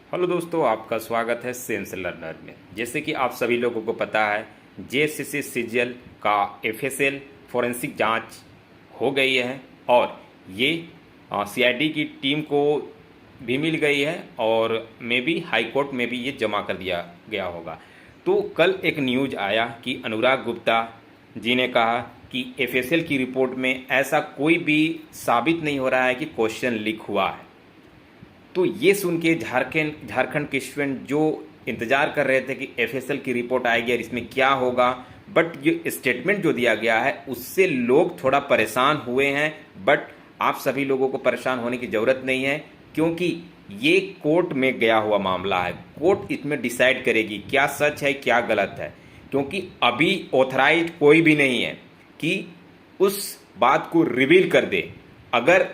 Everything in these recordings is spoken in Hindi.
हेलो दोस्तों, आपका स्वागत है सेंस लर्नर में। जैसे कि आप सभी लोगों को पता है, जेएससीसी सीजीएल का एफएसएल फॉरेंसिक जांच हो गई है और ये सीआईडी की टीम को भी मिल गई है और मे बी हाई कोर्ट में भी ये जमा कर दिया गया होगा। तो कल एक न्यूज आया कि अनुराग गुप्ता जी ने कहा कि एफएसएल की रिपोर्ट में ऐसा कोई भी साबित नहीं हो रहा है कि क्वेश्चन लीक हुआ है। तो ये सुन के झारखंड के स्टूडेंट जो इंतजार कर रहे थे कि एफएसएल की रिपोर्ट आएगी और इसमें क्या होगा, बट ये स्टेटमेंट जो दिया गया है उससे लोग थोड़ा परेशान हुए हैं। बट आप सभी लोगों को परेशान होने की ज़रूरत नहीं है, क्योंकि ये कोर्ट में गया हुआ मामला है। कोर्ट इसमें डिसाइड करेगी क्या सच है क्या गलत है, क्योंकि अभी ऑथराइज कोई भी नहीं है कि उस बात को रिवील कर दे। अगर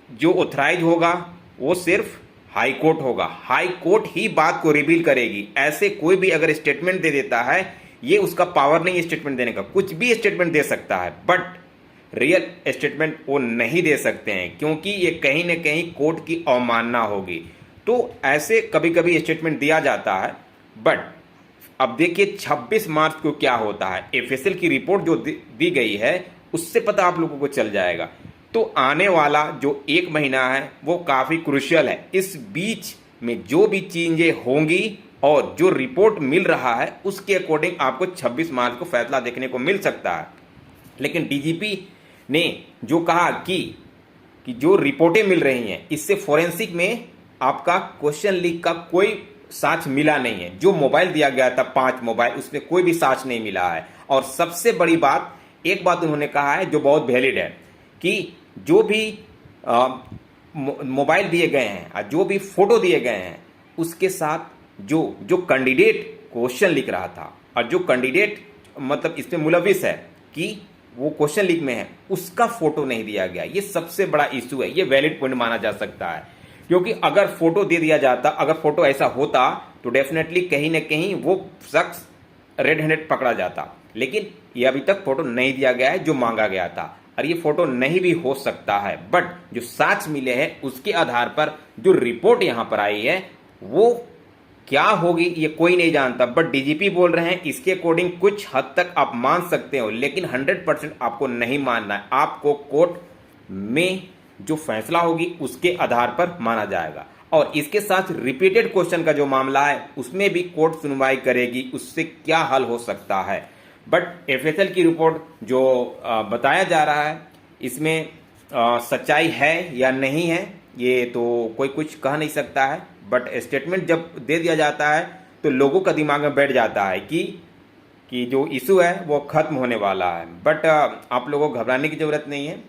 जो ऑथराइज होगा वो सिर्फ हाई कोर्ट होगा, हाई कोर्ट ही बात को रिवील करेगी। ऐसे कोई भी अगर स्टेटमेंट दे देता है, ये उसका पावर नहीं है स्टेटमेंट देने का, कुछ भी स्टेटमेंट दे सकता है, बट रियल स्टेटमेंट वो नहीं दे सकते हैं, क्योंकि ये कहीं ना कहीं कोर्ट की अवमानना होगी। तो ऐसे कभी कभी स्टेटमेंट दिया जाता है। बट अब देखिए 26 मार्च को क्या होता है। एफएसएल की रिपोर्ट जो दी गई है उससे पता आप लोगों को चल जाएगा। तो आने वाला जो एक महीना है वो काफ़ी क्रूशियल है। इस बीच में जो भी चीज़ें होंगी और जो रिपोर्ट मिल रहा है उसके अकॉर्डिंग आपको 26 मार्च को फैसला देखने को मिल सकता है। लेकिन डीजीपी ने जो कहा कि जो रिपोर्टें मिल रही हैं इससे फोरेंसिक में आपका क्वेश्चन लीक का कोई साक्ष्य मिला नहीं है। जो मोबाइल दिया गया था 5 मोबाइल, उसमें कोई भी साक्ष्य नहीं मिला है। और सबसे बड़ी बात, एक बात उन्होंने कहा है जो बहुत वैलिड है कि जो भी मोबाइल दिए गए हैं और जो भी फोटो दिए गए हैं उसके साथ जो जो कैंडिडेट क्वेश्चन लिख रहा था और जो कैंडिडेट मतलब इसमें मुलविस है कि वो क्वेश्चन लीक में है, उसका फोटो नहीं दिया गया। ये सबसे बड़ा इशू है, ये वैलिड पॉइंट माना जा सकता है। क्योंकि अगर फोटो दे दिया जाता, अगर फोटो ऐसा होता तो डेफिनेटली कहीं ना कहीं वो शख्स रेड हैंडेड पकड़ा जाता। लेकिन ये अभी तक फोटो नहीं दिया गया है जो मांगा गया था, और ये फोटो नहीं भी हो सकता है। बट जो साक्ष्य मिले हैं उसके आधार पर जो रिपोर्ट यहां पर आई है वो क्या होगी ये कोई नहीं जानता। बट डीजीपी बोल रहे हैं इसके अकॉर्डिंग कुछ हद तक आप मान सकते हो, लेकिन 100% आपको नहीं मानना है। आपको कोर्ट में जो फैसला होगी उसके आधार पर माना जाएगा। और इसके साथ रिपीटेड क्वेश्चन का जो मामला है उसमें भी कोर्ट सुनवाई करेगी, उससे क्या हल हो सकता है। बट एफएसएल की रिपोर्ट जो बताया जा रहा है इसमें सच्चाई है या नहीं है ये तो कोई कुछ कह नहीं सकता है। बट स्टेटमेंट जब दे दिया जाता है तो लोगों का दिमाग में बैठ जाता है कि जो इशू है वो खत्म होने वाला है। बट आप लोगों को घबराने की ज़रूरत नहीं है।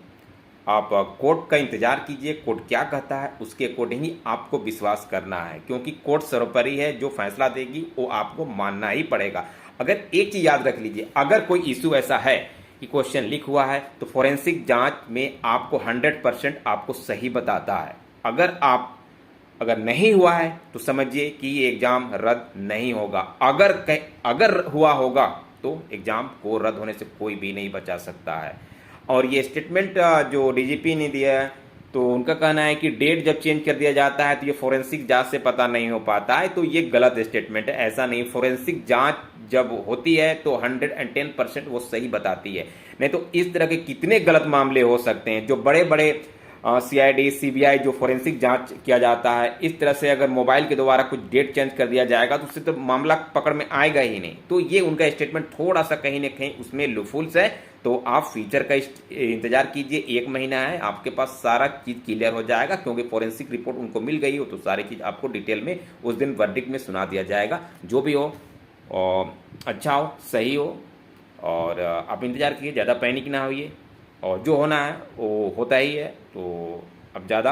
आप कोर्ट का इंतजार कीजिए, कोर्ट क्या कहता है उसके अकॉर्डिंग ही आपको विश्वास करना है, क्योंकि कोर्ट सर्वोपरि है। जो फैसला देगी वो आपको मानना ही पड़ेगा। अगर एक चीज़ याद रख लीजिए, अगर कोई इशू ऐसा है कि क्वेश्चन लीक हुआ है तो फोरेंसिक जांच में आपको 100% आपको सही बताता है। अगर नहीं हुआ है तो समझिए कि ये एग्ज़ाम रद्द नहीं होगा। अगर हुआ होगा तो एग्ज़ाम को रद्द होने से कोई भी नहीं बचा सकता है। और ये स्टेटमेंट जो डीजीपी ने दिया है तो उनका कहना है कि डेट जब चेंज कर दिया जाता है तो ये फोरेंसिक जांच से पता नहीं हो पाता है। तो ये गलत स्टेटमेंट है, ऐसा नहीं। फोरेंसिक जांच जब होती है तो 110% वो सही बताती है। नहीं तो इस तरह के कितने गलत मामले हो सकते हैं। जो बड़े बड़े सीआईडी सीबीआई जो फोरेंसिक जांच किया जाता है, इस तरह से अगर मोबाइल के द्वारा कुछ डेट चेंज कर दिया जाएगा तो उससे तो मामला पकड़ में आएगा ही नहीं। तो ये उनका स्टेटमेंट थोड़ा सा कहीं ना कहीं उसमें लूफुल्स है। तो आप फ्यूचर का इंतजार कीजिए, 1 महीना है, आपके पास सारा चीज़ क्लियर हो जाएगा। क्योंकि फोरेंसिक रिपोर्ट उनको मिल गई हो तो सारी चीज़ आपको डिटेल में उस दिन वर्डिक्ट में सुना दिया जाएगा। जो भी हो और अच्छा हो, सही हो, और आप इंतज़ार कीजिए, ज़्यादा पैनिक ना होइए। और जो होना है वो होता ही है, तो अब ज़्यादा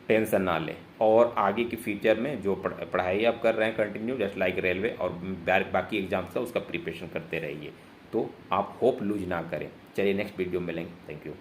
टेंशन ना लें। और आगे के फ्यूचर में जो पढ़ाई आप कर रहे हैं कंटिन्यू, जस्ट लाइक रेलवे और बाकी एग्जाम्स का उसका प्रिपरेशन करते रहिए। तो आप होप लूज ना करें। चलिए नेक्स्ट वीडियो में मिलेंगे। Thank you.